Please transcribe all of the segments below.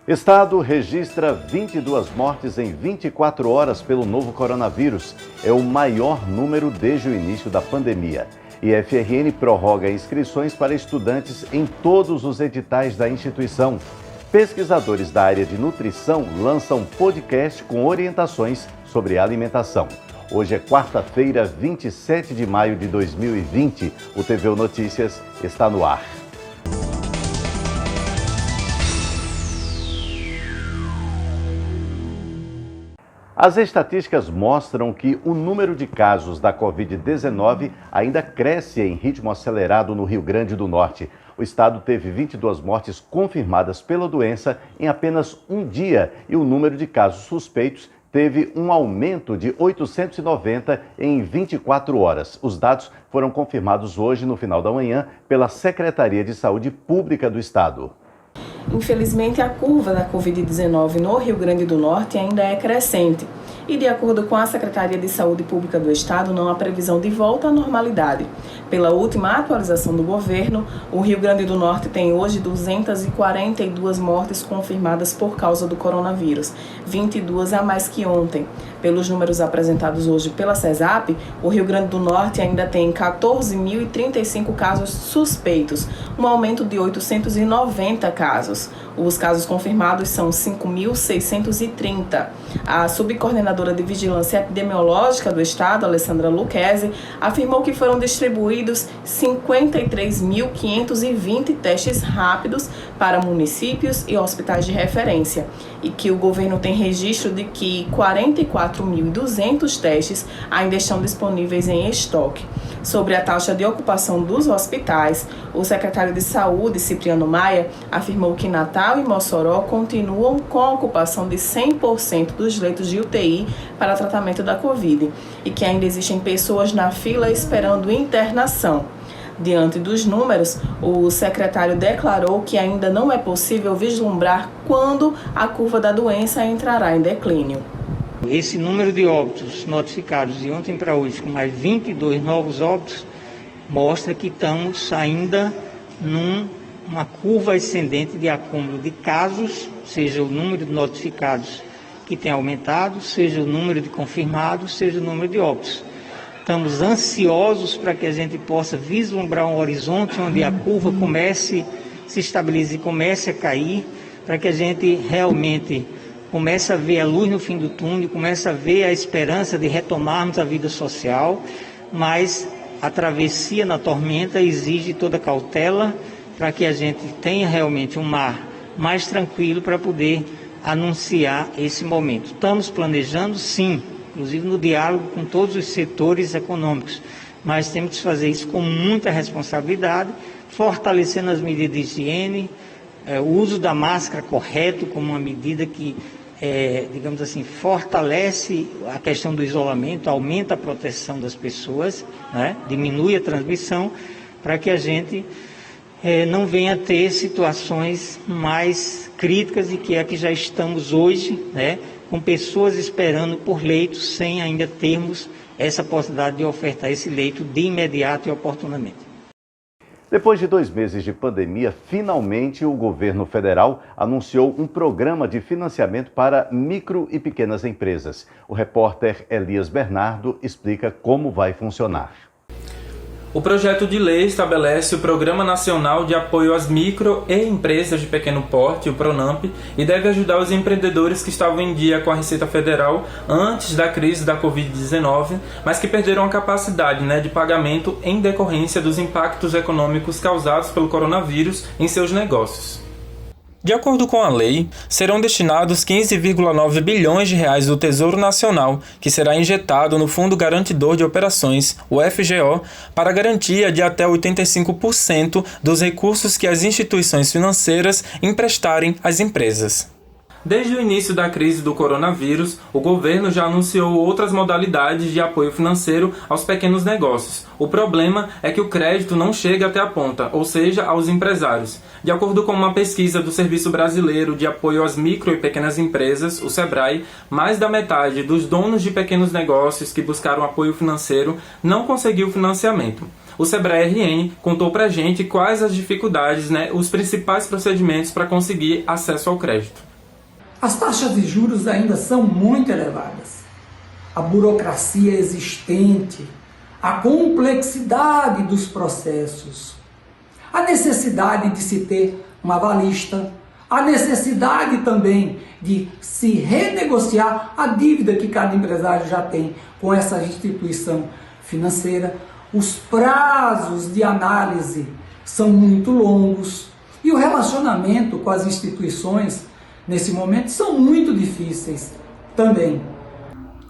Estado registra 22 mortes em 24 horas pelo novo coronavírus. É o maior número desde o início da pandemia. E a FRN prorroga inscrições para estudantes em todos os editais da instituição. Pesquisadores da área de nutrição lançam podcast com orientações sobre alimentação. Hoje é quarta-feira, 27 de maio de 2020. O TVU Notícias está no ar. As estatísticas mostram que o número de casos da Covid-19 ainda cresce em ritmo acelerado no Rio Grande do Norte. O estado teve 22 mortes confirmadas pela doença em apenas um dia e o número de casos suspeitos teve um aumento de 890 em 24 horas. Os dados foram confirmados hoje, no final da manhã, pela Secretaria de Saúde Pública do estado. Infelizmente, a curva da Covid-19 no Rio Grande do Norte ainda é crescente. E, de acordo com a Secretaria de Saúde Pública do Estado, não há previsão de volta à normalidade. Pela última atualização do governo, o Rio Grande do Norte tem hoje 242 mortes confirmadas por causa do coronavírus, 22 a mais que ontem. Pelos números apresentados hoje pela CESAP, o Rio Grande do Norte ainda tem 14.035 casos suspeitos, um aumento de 890 casos. Os casos confirmados são 5.630. A subcoordenadora de Vigilância Epidemiológica do Estado, Alessandra Lucchesi, afirmou que foram distribuídos 53.520 testes rápidos para municípios e hospitais de referência e que o governo tem registro de que 44.200 testes ainda estão disponíveis em estoque. Sobre a taxa de ocupação dos hospitais, o secretário de Saúde, Cipriano Maia, afirmou que Natal e Mossoró continuam com a ocupação de 100% dos leitos de UTI para tratamento da Covid e que ainda existem pessoas na fila esperando internação. Diante dos números, o secretário declarou que ainda não é possível vislumbrar quando a curva da doença entrará em declínio. Esse número de óbitos notificados de ontem para hoje, com mais 22 novos óbitos, mostra que estamos ainda numa curva ascendente de acúmulo de casos, seja o número de notificados que tem aumentado, seja o número de confirmados, seja o número de óbitos. Estamos ansiosos para que a gente possa vislumbrar um horizonte onde a curva comece, se estabilize e comece a cair, para que a gente realmente comece a ver a luz no fim do túnel, comece a ver a esperança de retomarmos a vida social, mas a travessia na tormenta exige toda cautela para que a gente tenha realmente um mar mais tranquilo para poder anunciar esse momento. Estamos planejando, sim, inclusive no diálogo com todos os setores econômicos, mas temos que fazer isso com muita responsabilidade, fortalecendo as medidas de higiene, o uso da máscara correto como uma medida que, digamos assim, fortalece a questão do isolamento, aumenta a proteção das pessoas, né? Diminui a transmissão, para que a gente não venha a ter situações mais críticas e que é que já estamos hoje, né? Com pessoas esperando por leitos sem ainda termos essa possibilidade de ofertar esse leito de imediato e oportunamente. Depois de 2 meses de pandemia, finalmente o governo federal anunciou um programa de financiamento para micro e pequenas empresas. O repórter Elias Bernardo explica como vai funcionar. O projeto de lei estabelece o Programa Nacional de Apoio às Micro e Empresas de Pequeno Porte, o PRONAMP, e deve ajudar os empreendedores que estavam em dia com a Receita Federal antes da crise da Covid-19, mas que perderam a capacidade de pagamento em decorrência dos impactos econômicos causados pelo coronavírus em seus negócios. De acordo com a lei, serão destinados 15,9 bilhões de reais do Tesouro Nacional, que será injetado no Fundo Garantidor de Operações, o FGO, para garantia de até 85% dos recursos que as instituições financeiras emprestarem às empresas. Desde o início da crise do coronavírus, o governo já anunciou outras modalidades de apoio financeiro aos pequenos negócios. O problema é que o crédito não chega até a ponta, ou seja, aos empresários. De acordo com uma pesquisa do Serviço Brasileiro de Apoio às Micro e Pequenas Empresas, o SEBRAE, mais da metade dos donos de pequenos negócios que buscaram apoio financeiro não conseguiu financiamento. O SEBRAE-RN contou pra gente quais as dificuldades, os principais procedimentos para conseguir acesso ao crédito. As taxas de juros ainda são muito elevadas. A burocracia existente, a complexidade dos processos, a necessidade de se ter uma avalista, a necessidade também de se renegociar a dívida que cada empresário já tem com essa instituição financeira. Os prazos de análise são muito longos e o relacionamento com as instituições nesse momento são muito difíceis também.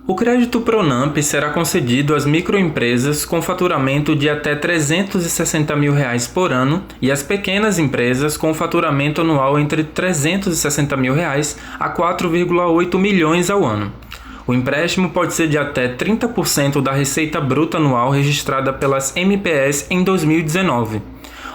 O crédito Pronamp será concedido às microempresas com faturamento de até R$ 360 mil por ano e às pequenas empresas com faturamento anual entre R$ 360 mil a R$ 4,8 milhões ao ano. O empréstimo pode ser de até 30% da receita bruta anual registrada pelas MPS em 2019.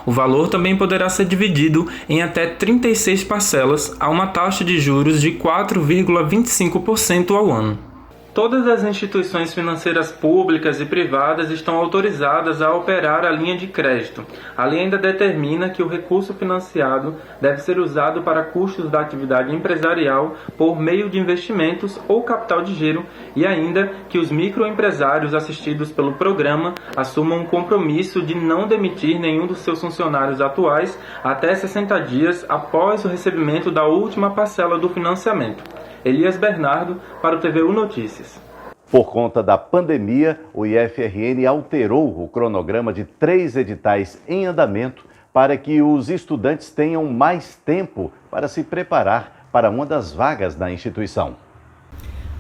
O valor também poderá ser dividido em até 36 parcelas a uma taxa de juros de 4,25% ao ano. Todas as instituições financeiras públicas e privadas estão autorizadas a operar a linha de crédito. A lei ainda determina que o recurso financiado deve ser usado para custos da atividade empresarial por meio de investimentos ou capital de giro e ainda que os microempresários assistidos pelo programa assumam um compromisso de não demitir nenhum dos seus funcionários atuais até 60 dias após o recebimento da última parcela do financiamento. Elias Bernardo, para o TVU Notícias. Por conta da pandemia, o IFRN alterou o cronograma de 3 editais em andamento para que os estudantes tenham mais tempo para se preparar para uma das vagas da instituição.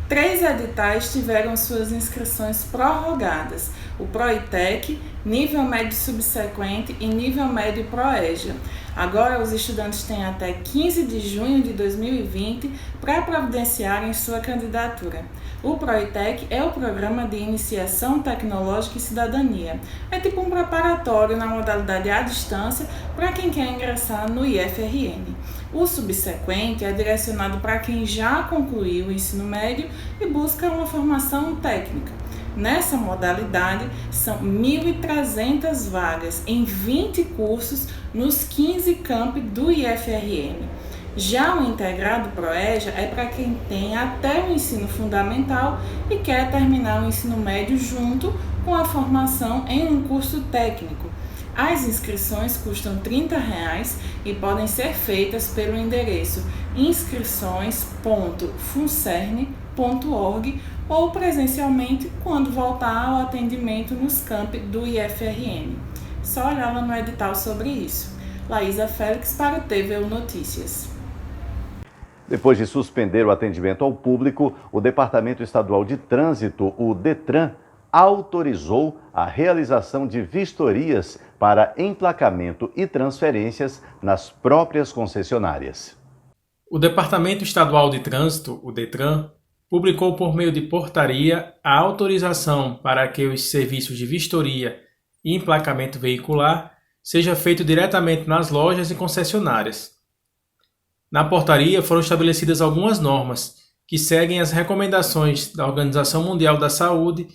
3 editais tiveram suas inscrições prorrogadas: o ProITEC, nível médio subsequente e nível médio ProEja. Agora, os estudantes têm até 15 de junho de 2020 para providenciarem sua candidatura. O ProITEC é o Programa de Iniciação Tecnológica e Cidadania. É tipo um preparatório na modalidade à distância para quem quer ingressar no IFRN. O subsequente é direcionado para quem já concluiu o ensino médio e busca uma formação técnica. Nessa modalidade, são 1.300 vagas em 20 cursos nos 15 campi do IFRN. Já o integrado ProEja é para quem tem até o ensino fundamental e quer terminar o ensino médio junto com a formação em um curso técnico. As inscrições custam R$ 30 e podem ser feitas pelo endereço inscrições.funcerne.org ou presencialmente quando voltar ao atendimento nos campi do IFRN. Só olhar lá no edital sobre isso. Laísa Félix para o TVU Notícias. Depois de suspender o atendimento ao público, o Departamento Estadual de Trânsito, o DETRAN, autorizou a realização de vistorias para emplacamento e transferências nas próprias concessionárias. O Departamento Estadual de Trânsito, o DETRAN, publicou por meio de portaria a autorização para que os serviços de vistoria e emplacamento veicular seja feito diretamente nas lojas e concessionárias. Na portaria foram estabelecidas algumas normas que seguem as recomendações da Organização Mundial da Saúde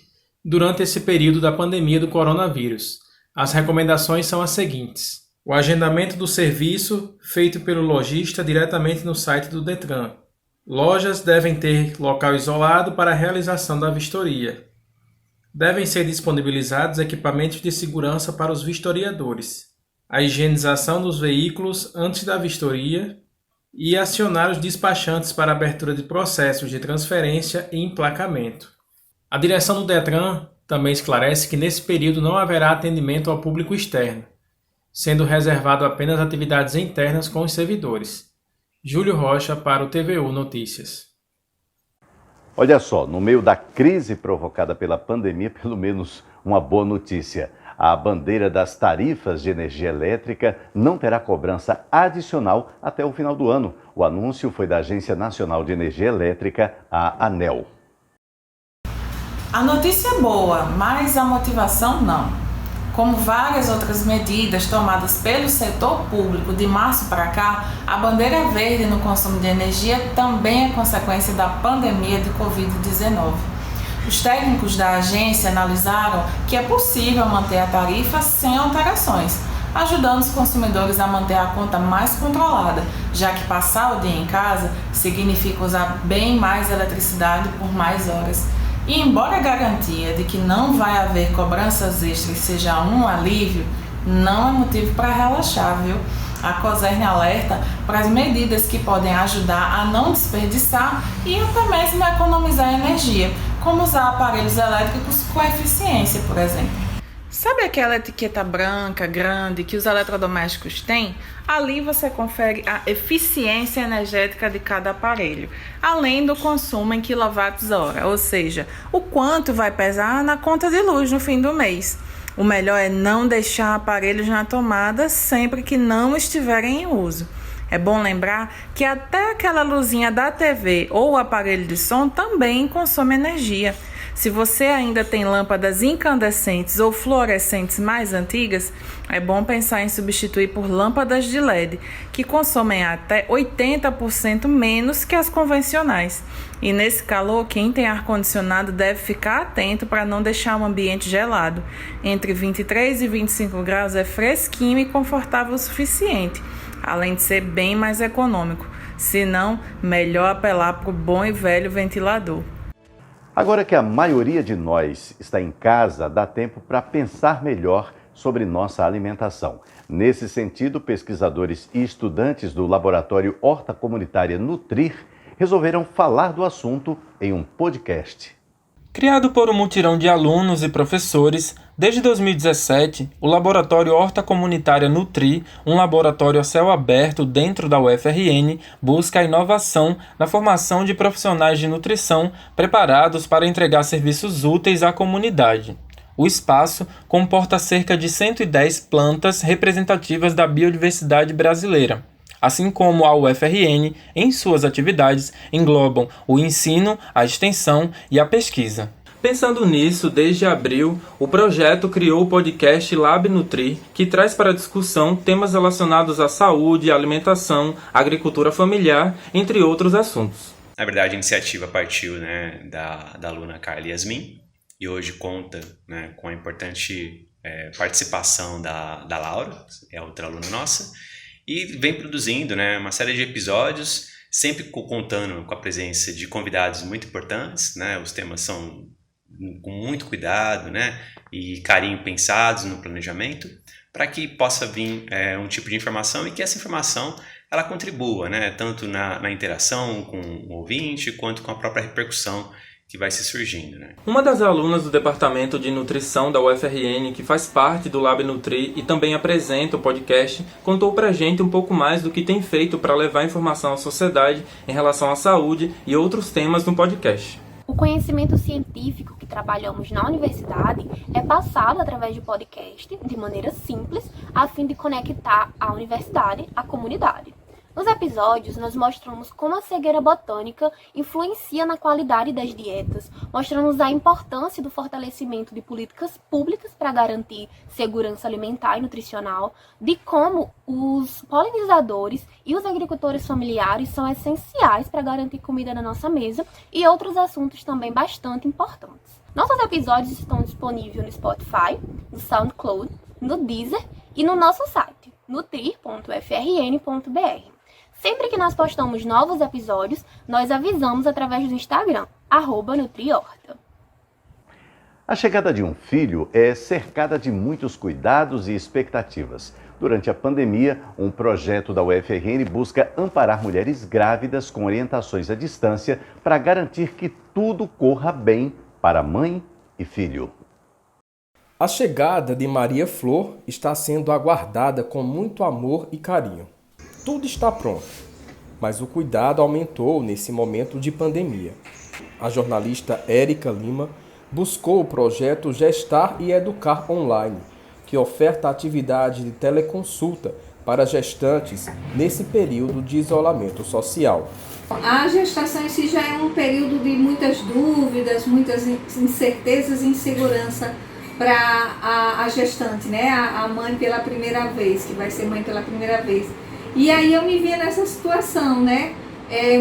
durante esse período da pandemia do coronavírus. As recomendações são as seguintes: o agendamento do serviço feito pelo lojista diretamente no site do DETRAN. Lojas devem ter local isolado para a realização da vistoria. Devem ser disponibilizados equipamentos de segurança para os vistoriadores. A higienização dos veículos antes da vistoria e acionar os despachantes para abertura de processos de transferência e emplacamento. A direção do DETRAN também esclarece que nesse período não haverá atendimento ao público externo, sendo reservado apenas atividades internas com os servidores. Júlio Rocha para o TVU Notícias. Olha só, no meio da crise provocada pela pandemia, pelo menos uma boa notícia. A bandeira das tarifas de energia elétrica não terá cobrança adicional até o final do ano. O anúncio foi da Agência Nacional de Energia Elétrica, a ANEEL. A notícia é boa, mas a motivação não. Como várias outras medidas tomadas pelo setor público de março para cá, a bandeira verde no consumo de energia também é consequência da pandemia de Covid-19. Os técnicos da agência analisaram que é possível manter a tarifa sem alterações, ajudando os consumidores a manter a conta mais controlada, já que passar o dia em casa significa usar bem mais eletricidade por mais horas. E embora a garantia de que não vai haver cobranças extras seja um alívio, não é motivo para relaxar, viu? A COSERN alerta para as medidas que podem ajudar a não desperdiçar e até mesmo economizar energia, como usar aparelhos elétricos com eficiência, por exemplo. Sabe aquela etiqueta branca, grande, que os eletrodomésticos têm? Ali você confere a eficiência energética de cada aparelho, além do consumo em kWh, ou seja, o quanto vai pesar na conta de luz no fim do mês. O melhor é não deixar aparelhos na tomada sempre que não estiverem em uso. É bom lembrar que até aquela luzinha da TV ou o aparelho de som também consome energia. Se você ainda tem lâmpadas incandescentes ou fluorescentes mais antigas, é bom pensar em substituir por lâmpadas de LED, que consomem até 80% menos que as convencionais. E nesse calor, quem tem ar-condicionado deve ficar atento para não deixar o ambiente gelado. Entre 23 e 25 graus é fresquinho e confortável o suficiente, além de ser bem mais econômico. Se não, melhor apelar para o bom e velho ventilador. Agora que a maioria de nós está em casa, dá tempo para pensar melhor sobre nossa alimentação. Nesse sentido, pesquisadores e estudantes do Laboratório Horta Comunitária Nutrir resolveram falar do assunto em um podcast. Criado por um mutirão de alunos e professores, desde 2017, o Laboratório Horta Comunitária Nutrir, um laboratório a céu aberto dentro da UFRN, busca a inovação na formação de profissionais de nutrição preparados para entregar serviços úteis à comunidade. O espaço comporta cerca de 110 plantas representativas da biodiversidade brasileira. Assim como a UFRN, em suas atividades, englobam o ensino, a extensão e a pesquisa. Pensando nisso, desde abril, o projeto criou o podcast Lab Nutrir, que traz para discussão temas relacionados à saúde, alimentação, agricultura familiar, entre outros assuntos. Na verdade, a iniciativa partiu da aluna Carla Yasmin e hoje conta com a importante participação da Laura, é outra aluna nossa, e vem produzindo uma série de episódios, sempre contando com a presença de convidados muito importantes. Os temas são com muito cuidado e carinho pensados no planejamento, para que possa vir um tipo de informação e que essa informação ela contribua tanto na interação com o ouvinte, quanto com a própria repercussão que vai se surgindo. Uma das alunas do Departamento de Nutrição da UFRN, que faz parte do Lab Nutrir e também apresenta o podcast, contou pra gente um pouco mais do que tem feito para levar informação à sociedade em relação à saúde e outros temas no podcast. O conhecimento científico que trabalhamos na universidade é passado através de podcast de maneira simples, a fim de conectar a universidade à comunidade. Nos episódios, nós mostramos como a cegueira botânica influencia na qualidade das dietas, mostramos a importância do fortalecimento de políticas públicas para garantir segurança alimentar e nutricional, de como os polinizadores e os agricultores familiares são essenciais para garantir comida na nossa mesa e outros assuntos também bastante importantes. Nossos episódios estão disponíveis no Spotify, no SoundCloud, no Deezer e no nosso site, nutrir.ufrn.br. Sempre que nós postamos novos episódios, nós avisamos através do Instagram, @nutriorta. A chegada de um filho é cercada de muitos cuidados e expectativas. Durante a pandemia, um projeto da UFRN busca amparar mulheres grávidas com orientações à distância para garantir que tudo corra bem para mãe e filho. A chegada de Maria Flor está sendo aguardada com muito amor e carinho. Tudo está pronto, mas o cuidado aumentou nesse momento de pandemia. A jornalista Érica Lima buscou o projeto Gestar e Educar Online, que oferta atividade de teleconsulta para gestantes nesse período de isolamento social. A gestação em si já é um período de muitas dúvidas, muitas incertezas e insegurança para a gestante, a mãe pela primeira vez, que vai ser mãe pela primeira vez. E aí eu me via nessa situação,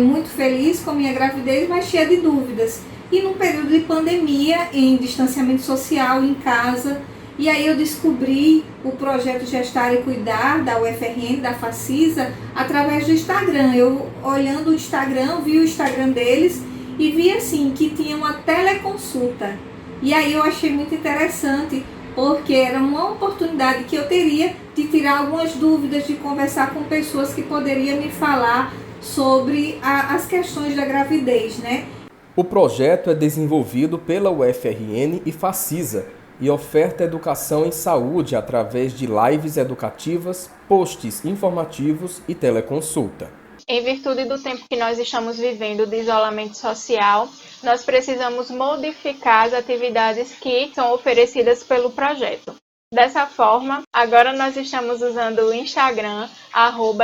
muito feliz com a minha gravidez, mas cheia de dúvidas. E num período de pandemia, em distanciamento social, em casa, E aí eu descobri o projeto Gestar e Cuidar da UFRN, da Facisa, através do Instagram. Eu, olhando o Instagram, vi o Instagram deles e vi assim que tinha uma teleconsulta. E aí eu achei muito interessante, porque era uma oportunidade que eu teria de tirar algumas dúvidas, de conversar com pessoas que poderiam me falar sobre as questões da gravidez, né? O projeto é desenvolvido pela UFRN e Facisa e oferta educação em saúde através de lives educativas, posts informativos e teleconsulta. Em virtude do tempo que nós estamos vivendo de isolamento social, nós precisamos modificar as atividades que são oferecidas pelo projeto. Dessa forma, agora nós estamos usando o Instagram,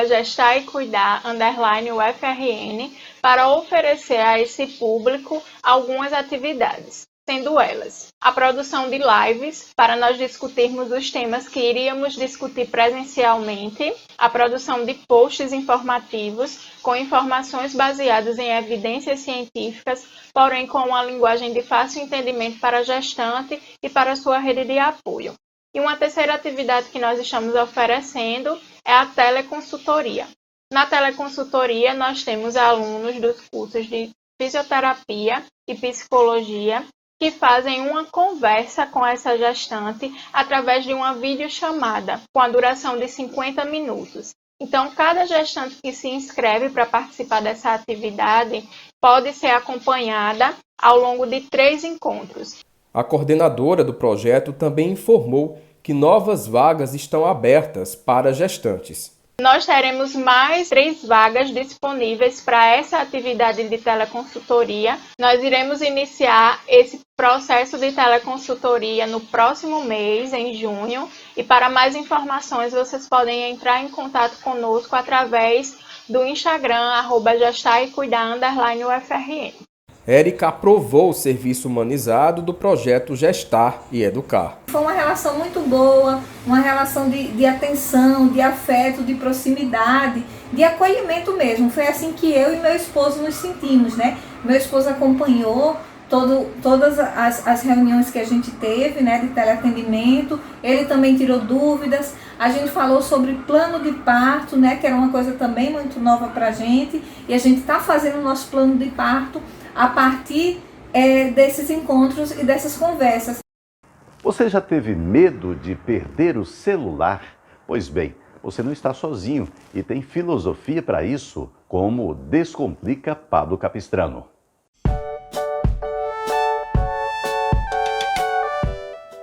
@gestaicuidar_UFRN, para oferecer a esse público algumas atividades, sendo elas a produção de lives para nós discutirmos os temas que iríamos discutir presencialmente, a produção de posts informativos com informações baseadas em evidências científicas, porém com uma linguagem de fácil entendimento para a gestante e para a sua rede de apoio. E uma terceira atividade que nós estamos oferecendo é a teleconsultoria. Na teleconsultoria, nós temos alunos dos cursos de fisioterapia e psicologia que fazem uma conversa com essa gestante através de uma videochamada com a duração de 50 minutos. Então, cada gestante que se inscreve para participar dessa atividade pode ser acompanhada ao longo de 3 encontros. A coordenadora do projeto também informou que novas vagas estão abertas para gestantes. Nós teremos mais 3 vagas disponíveis para essa atividade de teleconsultoria. Nós iremos iniciar esse processo de teleconsultoria no próximo mês, em junho. E para mais informações, vocês podem entrar em contato conosco através do Instagram, @gestaicuidar_UFRN. Érica aprovou o serviço humanizado do projeto Gestar e Educar. Foi uma relação muito boa, uma relação de atenção, de afeto, de proximidade, de acolhimento mesmo. Foi assim que eu e meu esposo nos sentimos, né? Meu esposo acompanhou todas as reuniões que a gente teve, né, de teleatendimento. Ele também tirou dúvidas. A gente falou sobre plano de parto, né, que era uma coisa também muito nova para a gente. E a gente está fazendo o nosso plano de parto a partir desses encontros e dessas conversas. Você já teve medo de perder o celular? Pois bem, você não está sozinho e tem filosofia para isso, como Descomplica Pablo Capistrano.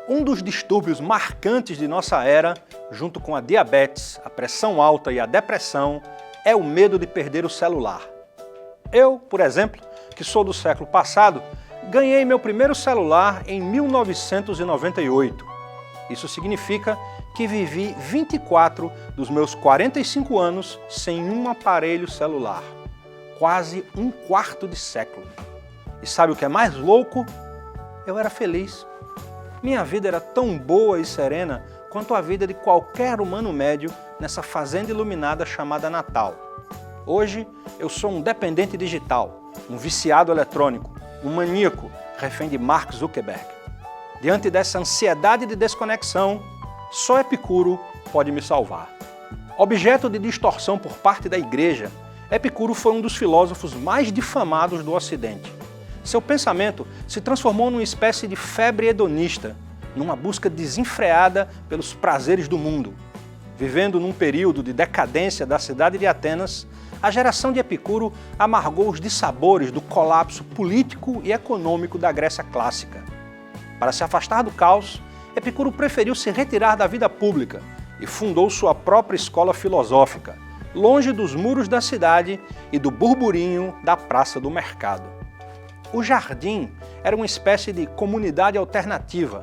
Um dos distúrbios marcantes de nossa era, junto com a diabetes, a pressão alta e a depressão, é o medo de perder o celular. Eu, por exemplo, que sou do século passado, ganhei meu primeiro celular em 1998. Isso significa que vivi 24 dos meus 45 anos sem um aparelho celular. Quase um quarto de século. E sabe o que é mais louco? Eu era feliz. Minha vida era tão boa e serena quanto a vida de qualquer humano médio nessa fazenda iluminada chamada Natal. Hoje, eu sou um dependente digital, um viciado eletrônico, um maníaco, refém de Mark Zuckerberg. Diante dessa ansiedade de desconexão, só Epicuro pode me salvar. Objeto de distorção por parte da Igreja, Epicuro foi um dos filósofos mais difamados do Ocidente. Seu pensamento se transformou numa espécie de febre hedonista, numa busca desenfreada pelos prazeres do mundo. Vivendo num período de decadência da cidade de Atenas, a geração de Epicuro amargou os dissabores do colapso político e econômico da Grécia clássica. Para se afastar do caos, Epicuro preferiu se retirar da vida pública e fundou sua própria escola filosófica, longe dos muros da cidade e do burburinho da praça do mercado. O jardim era uma espécie de comunidade alternativa,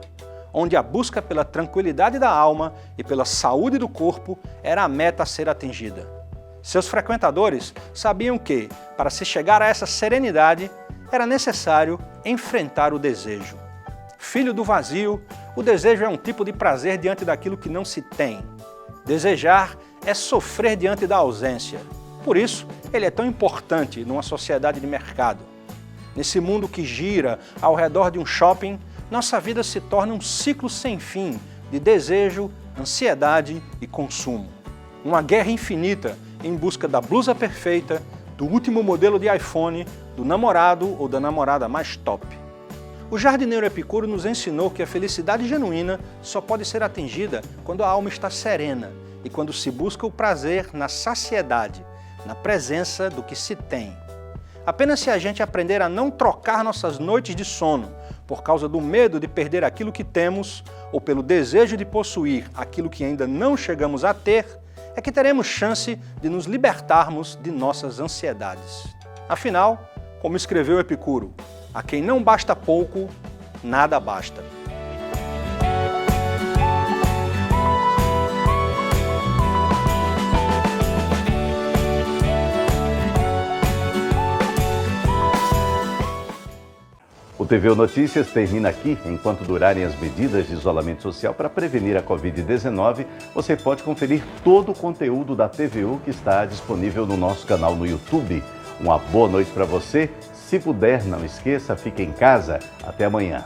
onde a busca pela tranquilidade da alma e pela saúde do corpo era a meta a ser atingida. Seus frequentadores sabiam que, para se chegar a essa serenidade, era necessário enfrentar o desejo. Filho do vazio, o desejo é um tipo de prazer diante daquilo que não se tem. Desejar é sofrer diante da ausência. Por isso, ele é tão importante numa sociedade de mercado. Nesse mundo que gira ao redor de um shopping, nossa vida se torna um ciclo sem fim, de desejo, ansiedade e consumo. Uma guerra infinita em busca da blusa perfeita, do último modelo de iPhone, do namorado ou da namorada mais top. O jardineiro Epicuro nos ensinou que a felicidade genuína só pode ser atingida quando a alma está serena e quando se busca o prazer na saciedade, na presença do que se tem. Apenas se a gente aprender a não trocar nossas noites de sono por causa do medo de perder aquilo que temos ou pelo desejo de possuir aquilo que ainda não chegamos a ter, é que teremos chance de nos libertarmos de nossas ansiedades. Afinal, como escreveu Epicuro, a quem não basta pouco, nada basta. O TVU Notícias termina aqui. Enquanto durarem as medidas de isolamento social para prevenir a Covid-19, você pode conferir todo o conteúdo da TVU que está disponível no nosso canal no YouTube. Uma boa noite para você. Se puder, não esqueça, fique em casa. Até amanhã.